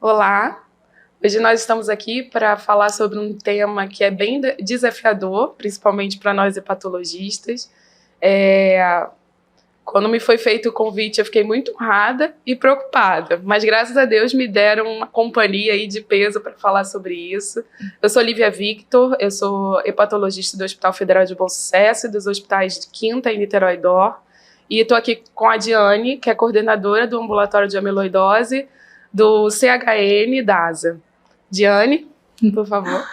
Olá, hoje nós estamos aqui para falar sobre um tema que é bem desafiador, principalmente para nós hepatologistas. Quando me foi feito o convite, eu fiquei muito honrada e preocupada, mas graças a Deus me deram uma companhia aí de peso para falar sobre isso. Eu sou Lívia Victor, eu sou hepatologista do Hospital Federal de Bom Sucesso e dos hospitais de Quinta e Niterói D'Or, e estou aqui com a Diane, que é coordenadora do ambulatório de amiloidose do CHN da ASA. Diane, por favor.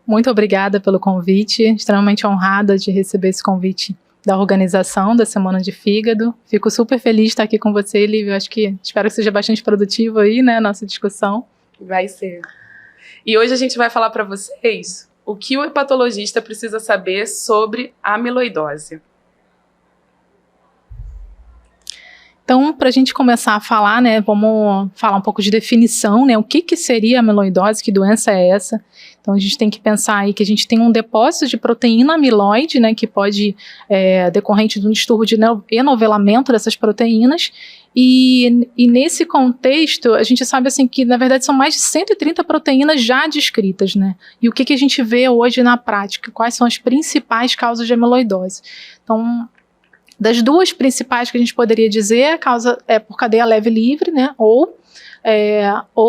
Muito obrigada pelo convite, extremamente honrada de receber esse convite da organização da Semana de Fígado. Fico super feliz de estar aqui com você, Lívia. Espero que seja bastante produtivo aí, né, a nossa discussão. Vai ser. E hoje a gente vai falar para vocês o que o hepatologista precisa saber sobre a amiloidose. Então, para a gente começar a falar, né, vamos falar um pouco de definição, né, o que seria a amiloidose, que doença é essa? Então, a gente tem que pensar aí que a gente tem um depósito de proteína amiloide, né, que pode, decorrente de um distúrbio de enovelamento dessas proteínas, e nesse contexto, a gente sabe, assim, que na verdade são mais de 130 proteínas já descritas, né, e o que a gente vê hoje na prática? Quais são as principais causas de amiloidose? Então, das duas principais que a gente poderia dizer, a causa é por cadeia leve livre, né, ou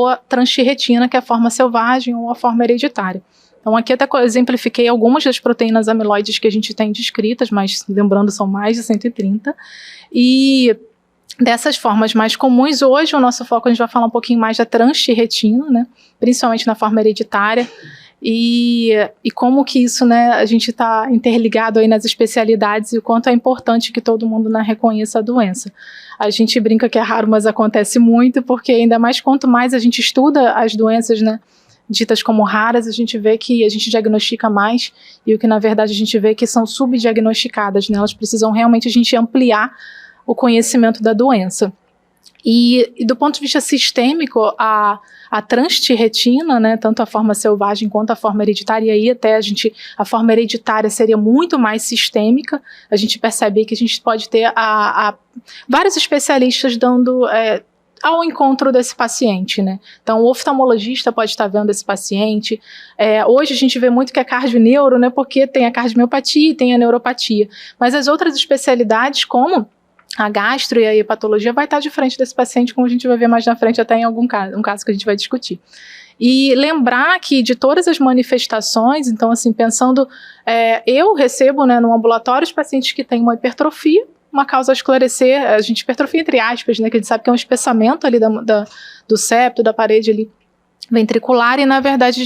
a transtirretina, que é a forma selvagem, ou a forma hereditária. Então aqui até exemplifiquei algumas das proteínas amiloides que a gente tem descritas, mas lembrando, são mais de 130, e dessas formas mais comuns, hoje o nosso foco, a gente vai falar um pouquinho mais da transtirretina, né, principalmente na forma hereditária, e como que isso, né, a gente está interligado aí nas especialidades e o quanto é importante que todo mundo, né, reconheça a doença. A gente brinca que é raro, mas acontece muito, porque ainda mais quanto mais a gente estuda as doenças, né, ditas como raras, a gente vê que a gente diagnostica mais, e o que na verdade a gente vê que são subdiagnosticadas, né, elas precisam realmente a gente ampliar o conhecimento da doença. E do ponto de vista sistêmico, a transtirretina, né, tanto a forma selvagem quanto a forma hereditária, e aí até a forma hereditária seria muito mais sistêmica, a gente percebe que a gente pode ter vários especialistas dando ao encontro desse paciente, né? Então o oftalmologista pode estar vendo esse paciente, hoje a gente vê muito que é cardio-neuro, né, porque tem a cardiomiopatia e tem a neuropatia, mas as outras especialidades, como a gastro e a hepatologia, vai estar de frente desse paciente, como a gente vai ver mais na frente, até em algum caso, um caso que a gente vai discutir. E lembrar que de todas as manifestações, então assim, pensando, eu recebo, né, no ambulatório os pacientes que têm uma hipertrofia, uma causa a esclarecer, a gente hipertrofia entre aspas, né, que a gente sabe que é um espessamento ali do septo, da parede ali ventricular, e na verdade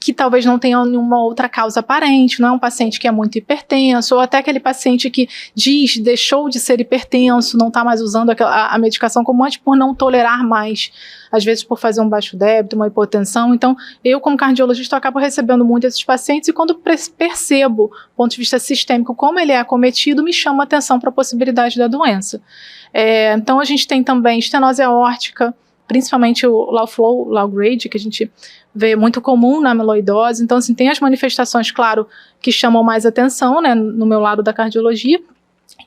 que talvez não tenha nenhuma outra causa aparente, não é um paciente que é muito hipertenso, ou até aquele paciente que deixou de ser hipertenso, não está mais usando a medicação como antes por não tolerar mais, às vezes por fazer um baixo débito, uma hipotensão. Então eu, como cardiologista, eu acabo recebendo muito esses pacientes, e quando percebo, do ponto de vista sistêmico, como ele é acometido, me chama a atenção para a possibilidade da doença. Então a gente tem também estenose aórtica, principalmente o low flow, low grade, que a gente vê muito comum na amiloidose. Então, assim, tem as manifestações, claro, que chamam mais atenção, né, no meu lado da cardiologia,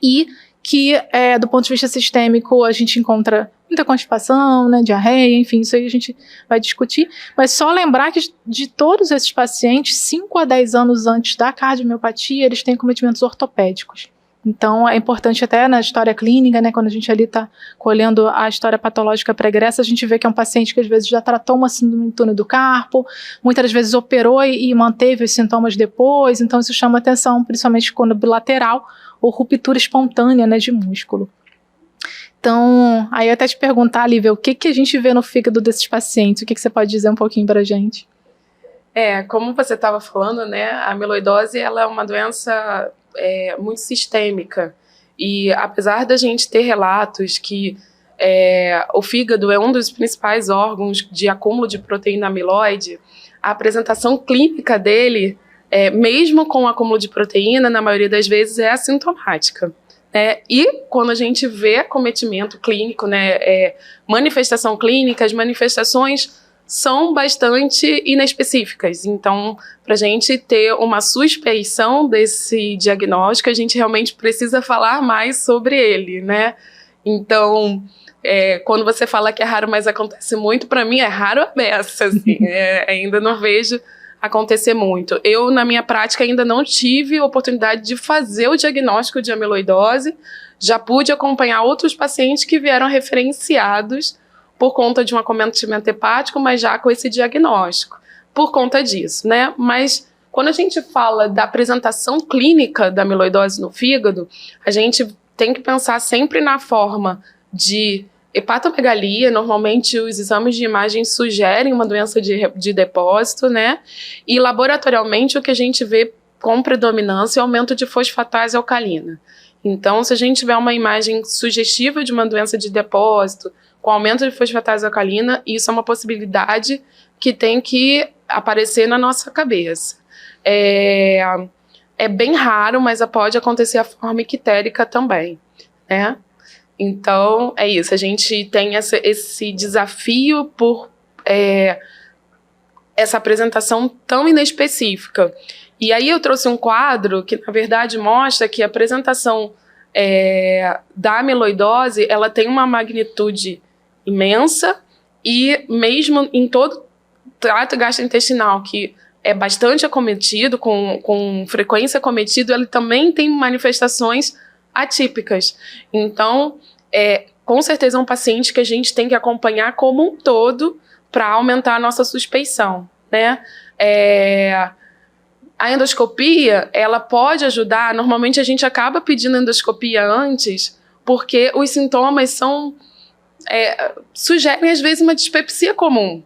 e que, do ponto de vista sistêmico, a gente encontra muita constipação, né, diarreia, enfim, isso aí a gente vai discutir, mas só lembrar que de todos esses pacientes, 5 a 10 anos antes da cardiomiopatia, eles têm cometimentos ortopédicos. Então é importante até na história clínica, né, quando a gente ali está colhendo a história patológica pregressa, a gente vê que é um paciente que às vezes já tratou uma síndrome do túnel do carpo, muitas das vezes operou e manteve os sintomas depois, então isso chama atenção, principalmente quando bilateral ou ruptura espontânea, né, de músculo. Então, aí eu até te perguntar, Lívia, o que a gente vê no fígado desses pacientes? O que você pode dizer um pouquinho para a gente? Como você estava falando, né, a amiloidose ela é uma doença muito sistêmica, e apesar da gente ter relatos que o fígado é um dos principais órgãos de acúmulo de proteína amiloide, a apresentação clínica dele, mesmo com o acúmulo de proteína, na maioria das vezes é assintomática. E quando a gente vê acometimento clínico, né, manifestação clínica, as manifestações são bastante inespecíficas. Então, para a gente ter uma suspeição desse diagnóstico, a gente realmente precisa falar mais sobre ele, né? Então, quando você fala que é raro, mas acontece muito, para mim é raro a beça, assim, ainda não vejo acontecer muito. Eu, na minha prática, ainda não tive a oportunidade de fazer o diagnóstico de amiloidose, já pude acompanhar outros pacientes que vieram referenciados por conta de um acometimento hepático, mas já com esse diagnóstico, por conta disso, né? Mas quando a gente fala da apresentação clínica da amiloidose no fígado, a gente tem que pensar sempre na forma de hepatomegalia. Normalmente os exames de imagem sugerem uma doença de depósito, né? E laboratorialmente o que a gente vê com predominância é o aumento de fosfatase alcalina. Então, se a gente tiver uma imagem sugestiva de uma doença de depósito, com aumento de fosfatase alcalina, isso é uma possibilidade que tem que aparecer na nossa cabeça. É bem raro, mas pode acontecer a forma ictérica também, né? Então, é isso. A gente tem esse desafio por essa apresentação tão inespecífica. E aí eu trouxe um quadro que, na verdade, mostra que a apresentação da amiloidose, ela tem uma magnitude imensa e mesmo em todo o trato gastrointestinal, que é bastante acometido, com frequência acometido, ele também tem manifestações atípicas. Então, com certeza é um paciente que a gente tem que acompanhar como um todo para aumentar a nossa suspeição, né? A endoscopia, ela pode ajudar. Normalmente a gente acaba pedindo endoscopia antes, porque os sintomas sugerem às vezes uma dispepsia comum,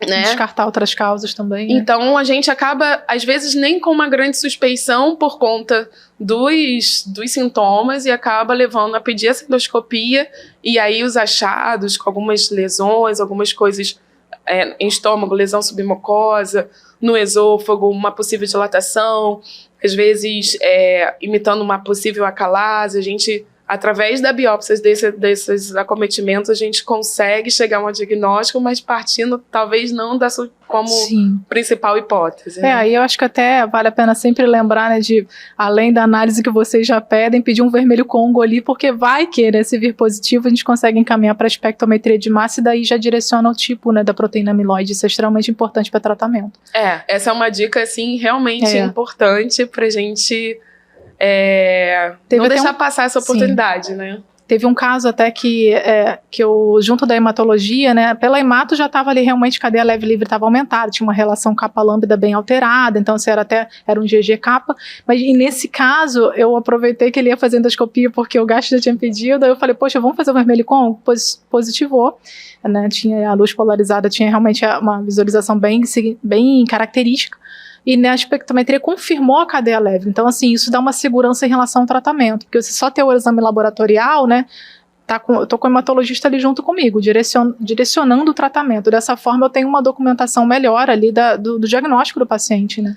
né? Descartar outras causas também. Então a gente acaba, às vezes, nem com uma grande suspeição por conta dos sintomas e acaba levando a pedir essa endoscopia, e aí os achados com algumas lesões, algumas coisas em estômago, lesão submucosa, no esôfago, uma possível dilatação, às vezes imitando uma possível acalase. A gente, através da biópsia desses acometimentos, a gente consegue chegar a um diagnóstico, mas partindo talvez não como principal hipótese. Né? Aí eu acho que até vale a pena sempre lembrar, né, de, além da análise que vocês já pedem, pedir um vermelho Congo ali, porque vai que, né, se vir positivo, a gente consegue encaminhar para a espectrometria de massa e daí já direciona o tipo, né, da proteína amiloide. Isso é extremamente importante para tratamento. Essa é uma dica, assim, realmente importante para a gente não deixar passar essa oportunidade, né? Teve um caso até que eu, junto da hematologia, né, pela hemato já estava ali realmente, cadeia leve livre estava aumentada, tinha uma relação capa-lambda bem alterada, então era um GG capa, mas nesse caso eu aproveitei que ele ia fazer endoscopia porque o gastro já tinha pedido, aí eu falei, poxa, vamos fazer o vermelho com? Positivou, né, tinha a luz polarizada, tinha realmente uma visualização bem característica. E na espectrometria confirmou a cadeia leve. Então, assim, isso dá uma segurança em relação ao tratamento. Porque você só ter o exame laboratorial, né? Eu tô com o hematologista ali junto comigo, direcionando o tratamento. Dessa forma, eu tenho uma documentação melhor ali do diagnóstico do paciente, né?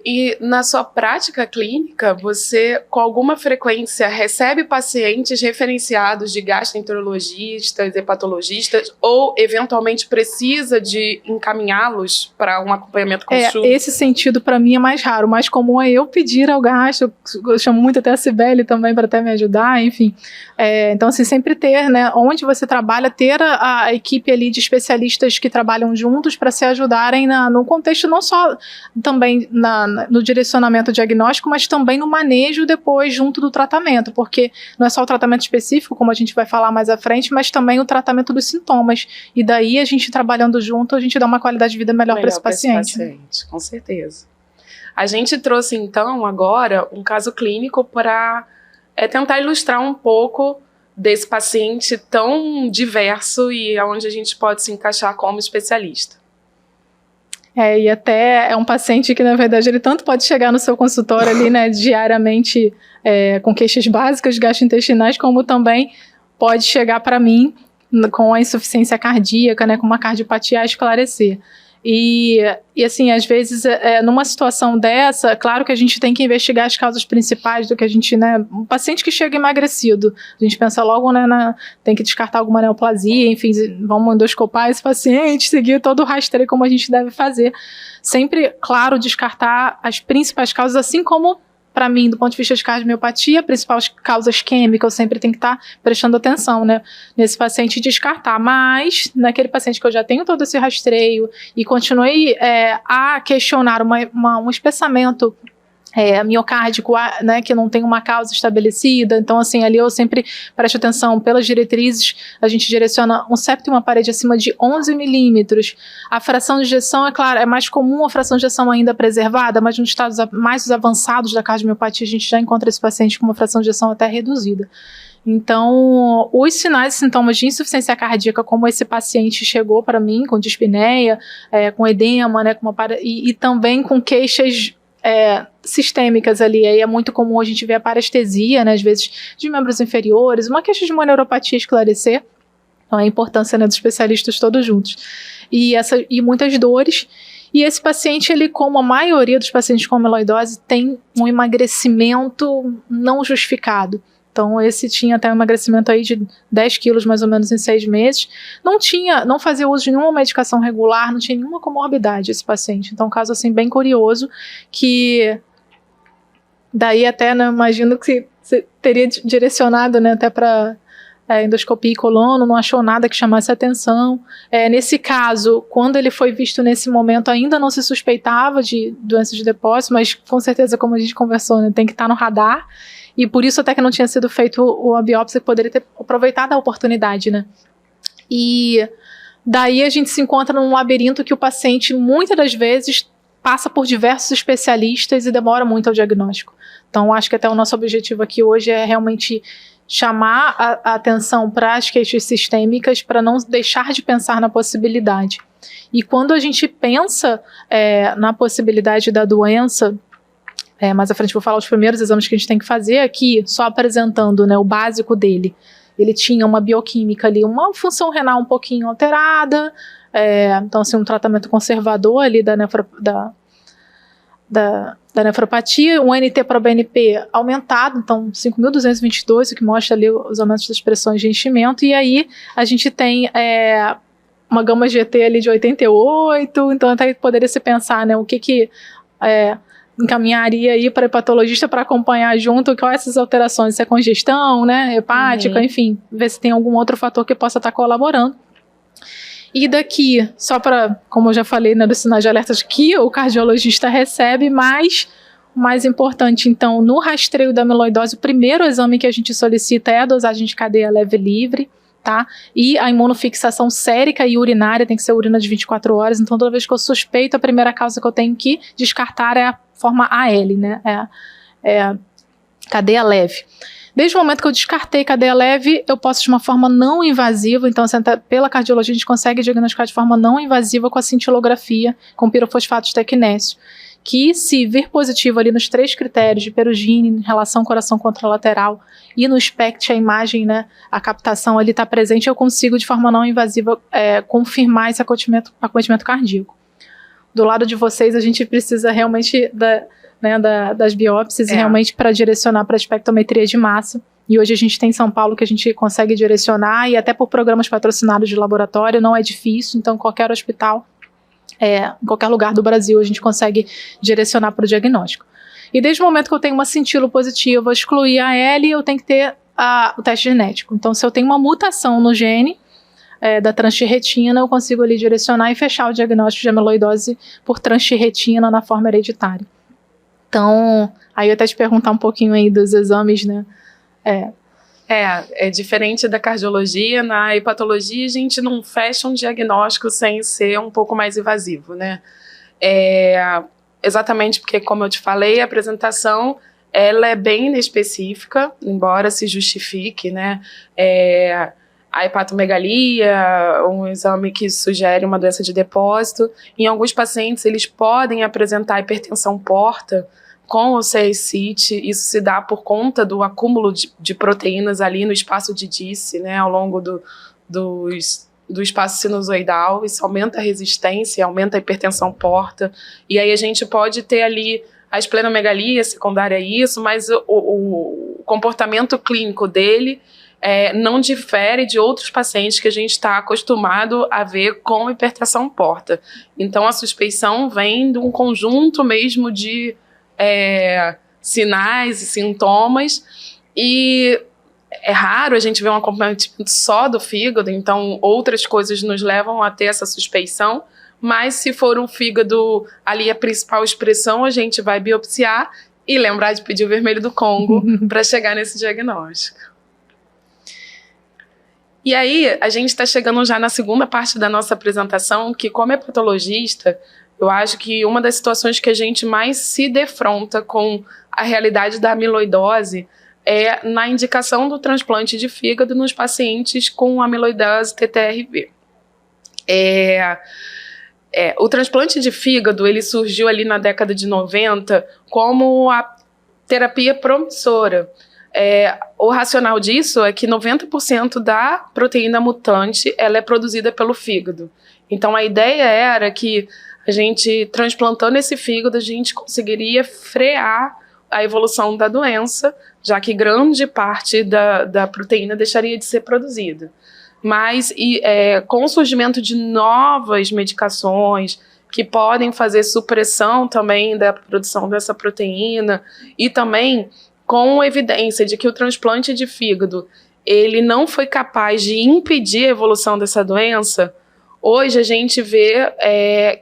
E na sua prática clínica, você, com alguma frequência, recebe pacientes referenciados de gastroenterologistas, hepatologistas, ou eventualmente precisa de encaminhá-los para um acompanhamento consulta? Esse sentido, para mim, é mais raro. O mais comum é eu pedir ao gastro, eu chamo muito até a Cibele também para até me ajudar, enfim. Então, assim, sempre ter, né, onde você trabalha, ter a equipe ali de especialistas que trabalham juntos para se ajudarem no contexto, não só também no direcionamento diagnóstico, mas também no manejo depois junto do tratamento, porque não é só o tratamento específico, como a gente vai falar mais à frente, mas também o tratamento dos sintomas, e daí a gente trabalhando junto, a gente dá uma qualidade de vida melhor para esse paciente. Com certeza. A gente trouxe então agora um caso clínico para tentar ilustrar um pouco desse paciente tão diverso e aonde a gente pode se encaixar como especialista. E até é um paciente que, na verdade, ele tanto pode chegar no seu consultório ali, né, diariamente com queixas básicas gastrointestinais, como também pode chegar para mim com a insuficiência cardíaca, né, com uma cardiopatia a esclarecer. E assim, às vezes, numa situação dessa, claro que a gente tem que investigar as causas principais do que a gente, né, um paciente que chega emagrecido, a gente pensa logo, né, tem que descartar alguma neoplasia, enfim, vamos endoscopar esse paciente, seguir todo o rastreio como a gente deve fazer. Sempre, claro, descartar as principais causas, assim como para mim, do ponto de vista de cardiomiopatia, principais causas químicas, eu sempre tenho que estar prestando atenção, né, nesse paciente e descartar. Mas, naquele paciente que eu já tenho todo esse rastreio e continuei a questionar um espessamento miocárdico, né, que não tem uma causa estabelecida, então assim, ali eu sempre presto atenção pelas diretrizes, a gente direciona um septo e uma parede acima de 11 milímetros, a fração de ejeção, é claro, é mais comum a fração de ejeção ainda preservada, mas nos estados mais avançados da cardiomiopatia a gente já encontra esse paciente com uma fração de ejeção até reduzida. Então, os sinais e sintomas de insuficiência cardíaca, como esse paciente chegou para mim, com dispneia, com edema, né, e também com queixas sistêmicas ali, aí é muito comum a gente ver a parestesia, né, às vezes de membros inferiores, uma queixa de uma neuropatia esclarecer, então a importância, né, dos especialistas todos juntos, e muitas dores, e esse paciente, ele, como a maioria dos pacientes com amiloidose, tem um emagrecimento não justificado. Então, esse tinha até um emagrecimento aí de 10 quilos, mais ou menos, em 6 meses. Não fazia uso de nenhuma medicação regular, não tinha nenhuma comorbidade esse paciente. Então, um caso, assim, bem curioso, que daí até, né, imagino que você teria direcionado, né, até para endoscopia e colono, não achou nada que chamasse atenção. Nesse caso, quando ele foi visto nesse momento, ainda não se suspeitava de doença de depósito, mas com certeza, como a gente conversou, né, tem que estar no radar. E por isso até que não tinha sido feito a biópsia, que poderia ter aproveitado a oportunidade, né? E daí a gente se encontra num labirinto que o paciente, muitas das vezes, passa por diversos especialistas e demora muito ao diagnóstico. Então, acho que até o nosso objetivo aqui hoje é realmente chamar a atenção para as queixas sistêmicas, para não deixar de pensar na possibilidade. E quando a gente pensa na possibilidade da doença, mais à frente vou falar os primeiros exames que a gente tem que fazer aqui, só apresentando, né, o básico dele. Ele tinha uma bioquímica ali, uma função renal um pouquinho alterada, então assim, um tratamento conservador ali da nefropatia, um NT-proBNP aumentado, então 5.222, o que mostra ali os aumentos das pressões de enchimento, e aí a gente tem uma gama GT ali de 88, então até poderia se pensar, né, o que encaminharia aí para hepatologista para acompanhar junto quais essas alterações, se é congestão, né, hepática, enfim, ver se tem algum outro fator que possa estar colaborando. E daqui, só para, como eu já falei, né, dos sinais de alerta que o cardiologista recebe, mas o mais importante, então, no rastreio da amiloidose, o primeiro exame que a gente solicita é a dosagem de cadeia leve livre, tá? E a imunofixação sérica e urinária, tem que ser urina de 24 horas, então toda vez que eu suspeito, a primeira causa que eu tenho que descartar é a forma AL, né? Cadeia leve. Desde o momento que eu descartei cadeia leve, eu posso de uma forma não invasiva, então pela cardiologia a gente consegue diagnosticar de forma não invasiva com a cintilografia, com pirofosfato de tecnésio, que se vir positivo ali nos 3 critérios de Perugine, em relação coração contralateral, e no SPECT a imagem, né, a captação ali está presente, eu consigo de forma não invasiva confirmar esse acometimento cardíaco. Do lado de vocês, a gente precisa realmente das biópsias realmente para direcionar para a espectrometria de massa. E hoje a gente tem em São Paulo que a gente consegue direcionar, e até por programas patrocinados de laboratório, não é difícil, então qualquer hospital, em qualquer lugar do Brasil, a gente consegue direcionar para o diagnóstico. E desde o momento que eu tenho uma cintilo positiva, excluir a L, eu tenho que ter o teste genético. Então, se eu tenho uma mutação no gene da transtirretina, eu consigo ali direcionar e fechar o diagnóstico de amiloidose por transtirretina na forma hereditária. Então, aí eu até te perguntar um pouquinho aí dos exames, né? É diferente da cardiologia. Na hepatologia a gente não fecha um diagnóstico sem ser um pouco mais invasivo, né? Exatamente porque, como eu te falei, a apresentação ela é bem inespecífica, embora se justifique, né? A hepatomegalia, um exame que sugere uma doença de depósito. Em alguns pacientes, eles podem apresentar hipertensão porta com o CECIT. Isso se dá por conta do acúmulo de proteínas ali no espaço de Dice, né, ao longo do espaço sinusoidal. Isso aumenta a resistência, aumenta a hipertensão porta. E aí a gente pode ter ali a esplenomegalia secundária a isso, mas o comportamento clínico dele não difere de outros pacientes que a gente está acostumado a ver com hipertensão porta. Então, a suspeição vem de um conjunto mesmo de sinais e sintomas, e é raro a gente ver um acompanhamento só do fígado, então outras coisas nos levam a ter essa suspeição, mas se for o fígado ali a principal expressão, a gente vai biopsiar e lembrar de pedir o vermelho do Congo para chegar nesse diagnóstico. E aí, a gente está chegando já na segunda parte da nossa apresentação, que como hepatologista, eu acho que uma das situações que a gente mais se defronta com a realidade da amiloidose é na indicação do transplante de fígado nos pacientes com amiloidose TTRV. O transplante de fígado, ele surgiu ali na década de 90 como a terapia promissora. O racional disso é que 90% da proteína mutante ela é produzida pelo fígado. Então a ideia era que a gente, transplantando esse fígado, a gente conseguiria frear a evolução da doença, já que grande parte da proteína deixaria de ser produzida. Mas com o surgimento de novas medicações que podem fazer supressão também da produção dessa proteína e também com evidência de que o transplante de fígado ele não foi capaz de impedir a evolução dessa doença, hoje a gente vê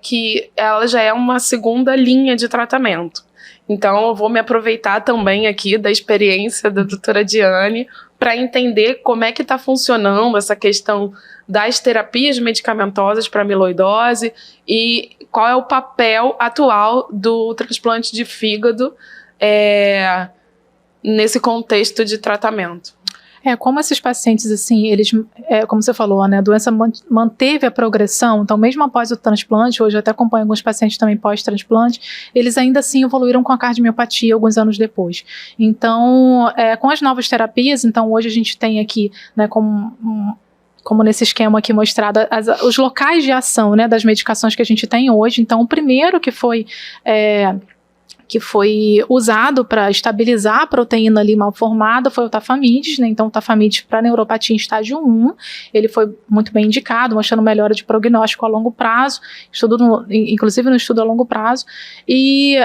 que ela já é uma segunda linha de tratamento. Então eu vou me aproveitar também aqui da experiência da doutora Diane para entender como é que está funcionando essa questão das terapias medicamentosas para amiloidose e qual é o papel atual do transplante de fígado nesse contexto de tratamento. Como esses pacientes, assim, eles, como você falou, né, a doença manteve a progressão, então mesmo após o transplante, hoje eu até acompanho alguns pacientes também pós-transplante, eles ainda assim evoluíram com a cardiomiopatia alguns anos depois. Então, com as novas terapias, então hoje a gente tem aqui, né, como nesse esquema aqui mostrado, os locais de ação, né, das medicações que a gente tem hoje. Então, o primeiro que foi usado para estabilizar a proteína ali mal formada foi o Tafamidis, né? Então o Tafamidis para neuropatia em estágio 1, ele foi muito bem indicado, mostrando melhora de prognóstico a longo prazo, inclusive no estudo a longo prazo, e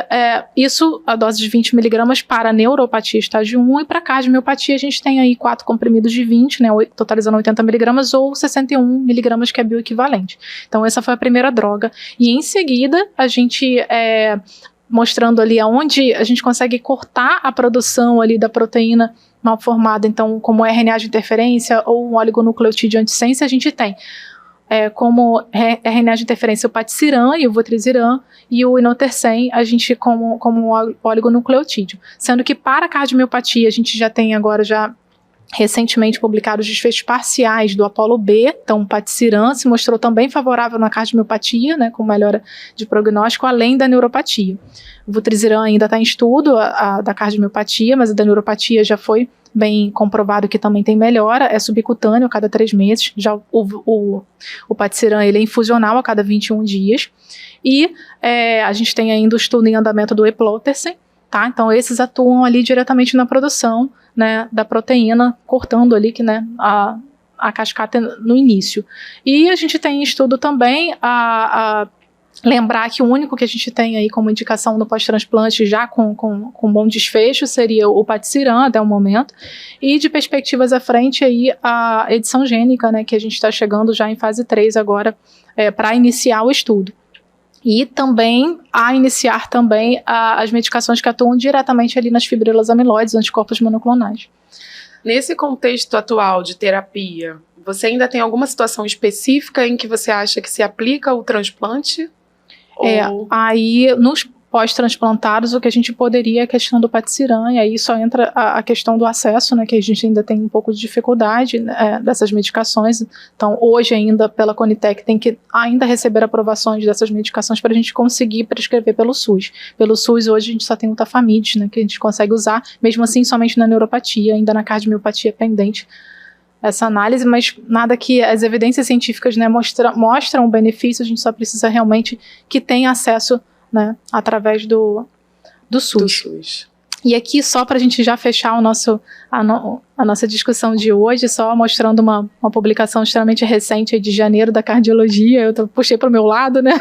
isso, a dose de 20 mg para neuropatia estágio 1, e para cardiomiopatia a gente tem aí 4 comprimidos de 20, né, totalizando 80 mg, ou 61 mg, que é bioequivalente. Então essa foi a primeira droga, e em seguida a gente mostrando ali aonde a gente consegue cortar a produção ali da proteína mal formada, então como RNA de interferência ou um oligonucleotídeo antissense, a gente tem como RNA de interferência o patisiran e o vutrisiran, e o inotersen a gente como oligonucleotídeo, sendo que para a cardiomiopatia a gente já tem agora recentemente publicados desfechos parciais do Apollo B, então o patisiran se mostrou também favorável na cardiomiopatia, né, com melhora de prognóstico, além da neuropatia. O vutrisiran ainda está em estudo, da cardiomiopatia, mas a da neuropatia já foi bem comprovado que também tem melhora, é subcutâneo a cada 3 meses, já o patisiran ele é infusional a cada 21 dias, e a gente tem ainda o estudo em andamento do eplontersen, tá? Então esses atuam ali diretamente na produção, né, da proteína, cortando ali a cascata no início. E a gente tem estudo também lembrar que o único que a gente tem aí como indicação no pós-transplante já com bom desfecho seria o patisiran até o momento, e de perspectivas à frente aí a edição gênica, né, que a gente está chegando já em fase 3 agora para iniciar o estudo. E também iniciar também as medicações que atuam diretamente ali nas fibrilas amiloides, anticorpos monoclonais. Nesse contexto atual de terapia, você ainda tem alguma situação específica em que você acha que se aplica o transplante? Aí nos pós-transplantados o que a gente poderia é a questão do patisiran, e aí só entra a questão do acesso, né, que a gente ainda tem um pouco de dificuldade dessas medicações. Então hoje ainda pela Conitec tem que ainda receber aprovações dessas medicações para a gente conseguir prescrever pelo SUS. Pelo SUS hoje a gente só tem o Tafamidis, né, que a gente consegue usar, mesmo assim somente na neuropatia, ainda na cardiomiopatia pendente essa análise, mas nada que as evidências científicas, né, mostram o benefício, a gente só precisa realmente que tenha acesso, né, através do SUS. E aqui, só para a gente já fechar a nossa discussão de hoje, só mostrando uma publicação extremamente recente de janeiro da cardiologia, eu puxei para o meu lado, né?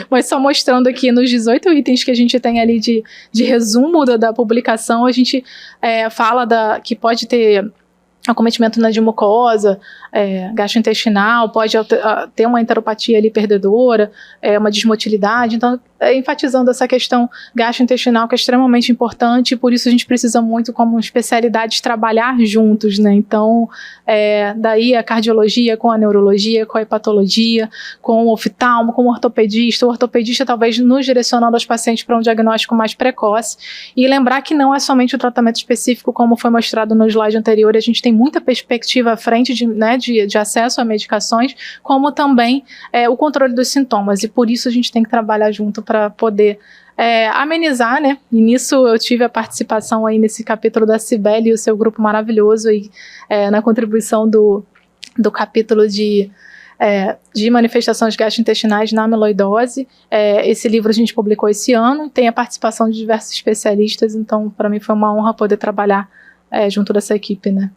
Mas só mostrando aqui nos 18 itens que a gente tem ali de resumo da publicação, a gente fala que pode ter acometimento de mucosa, gastrointestinal, pode ter uma enteropatia ali perdedora, uma desmotilidade. Então, enfatizando essa questão gastrointestinal, que é extremamente importante, e por isso a gente precisa muito, como especialidades, trabalhar juntos, né? Então, daí a cardiologia com a neurologia, com a hepatologia, com o oftalmo, com o ortopedista talvez nos direcionando os pacientes para um diagnóstico mais precoce, e lembrar que não é somente o tratamento específico, como foi mostrado no slide anterior, a gente tem muita perspectiva à frente de acesso a medicações, como também o controle dos sintomas, e por isso a gente tem que trabalhar junto para poder amenizar, né? E nisso eu tive a participação aí nesse capítulo da Cibele e o seu grupo maravilhoso aí, na contribuição do capítulo de manifestações gastrointestinais na amiloidose. Esse livro a gente publicou esse ano, tem a participação de diversos especialistas, então para mim foi uma honra poder trabalhar junto dessa equipe, né?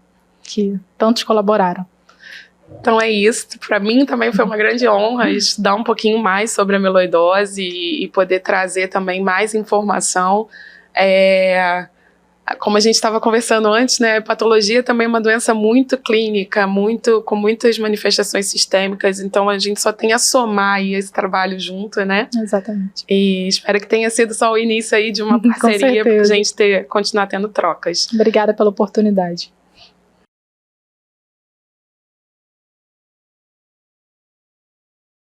Que tantos colaboraram. Então é isso, para mim também foi uma grande honra estudar um pouquinho mais sobre a amiloidose e poder trazer também mais informação. Como a gente estava conversando antes, né, a patologia também é uma doença muito clínica, com muitas manifestações sistêmicas, então a gente só tem a somar aí esse trabalho junto, né? Exatamente. E espero que tenha sido só o início aí de uma parceria para a gente continuar tendo trocas. Obrigada pela oportunidade.